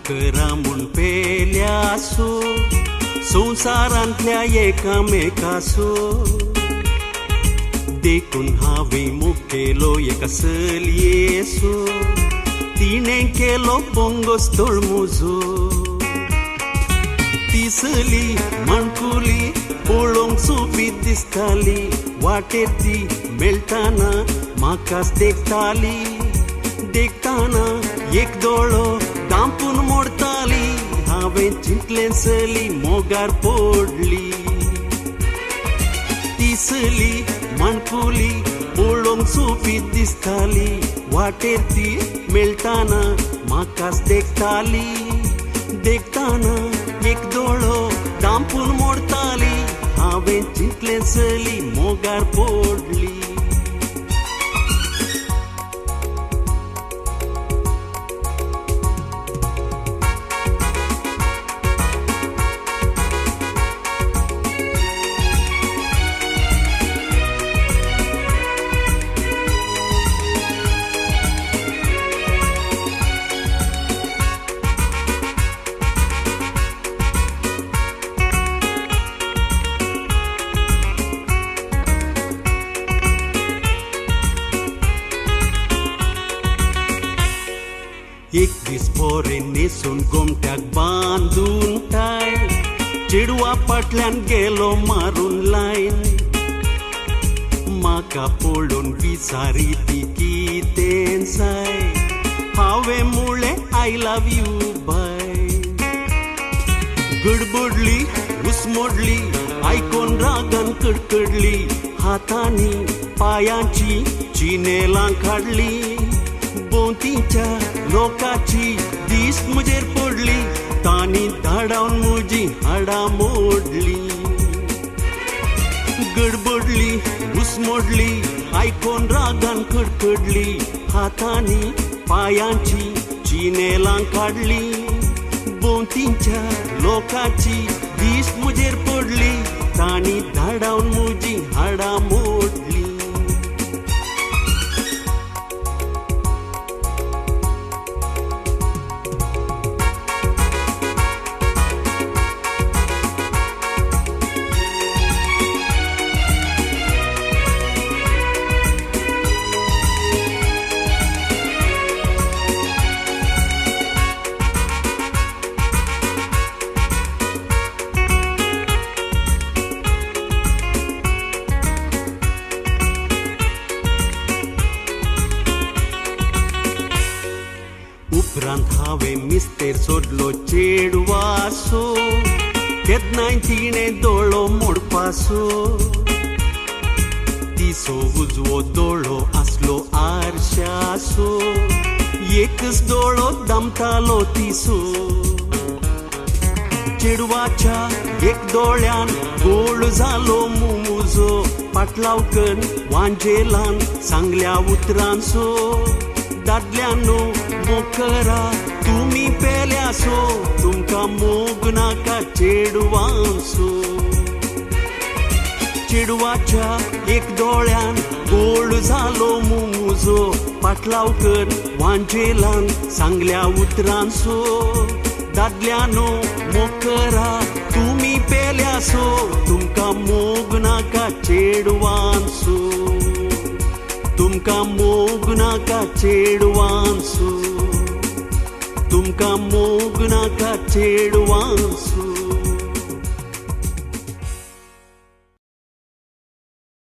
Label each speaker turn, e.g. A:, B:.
A: मोकरा म्हूण पेल्यासो संवसारांतल्या एकामेकासो देखून हांवें मुखेलो एका चलयेसो तिणें केलो बोंगोस तळमुजो ती चली माणकुली पळोवंक सोबीत दिसताली वाटेर ती मेळटाना म्हाकाच देखताली देखताना एक दोळो दांपून मोडताली हांवें चिंतलें चली मोगार पडली ती चली माणकुली पळोवंक सोबीत दिसताली वाटेर ती मेळटाना म्हाकाच देखताली देखताना एक दोळो दांपून मोडताली हांवें चिंतलें चली मोगार पडली एक दीस पोरें न्हेसून गोमट्याक बांदून टाय चेडवा फाटल्यान गेलो मारून लायन म्हाका पळोवन विचारी ती कितें जाय हांवें म्हणलें आय लव यू बाय गडबडली घुसमडली आयकोन रागान कडकडली हातांनी पांयांची चिनेलां काडली भोंवतीच्या लोकांची दीस म्हजेर पडली तांणी धाडावन म्हजी हाडां मोडली गडबडली घुसमडली आयकोन रागान कडकडली हातांनी पांयांची चिनेलां काडली भोंवतीच्या लोकांची दीस म्हजेर पडली तांणी धाडावन म्हजी हाडां मोडली उपरांत हांवें मिस्तेर सोडलो चेडवासो केन्नाय तिणें दोळो मोडपासो तिसो उजवो दोळो आसलो आरशासो एकच दोळो दामतालो तिसो चेडवाच्या एक दोळ्यान गोळ जालो मुमुजो पाटलावकन वांजेलान सांगल्या उतरांसो दादल्यांनो मोकरा तुमी पेल्यासो तुमकां मोग नाका चेडवांसो चेडवाच्या एक दोळ्यान गोळ जालो मुमुजो पाटलावकन वांजेलान सांगल्या उतरांसो दादल्यांनो मोकरा तुमी पेल्यासो तुमकां मोग नाका चेडवांसो तुमकां मोग नाका चेडवांसो तुमकां मोग नाका चेडवांसो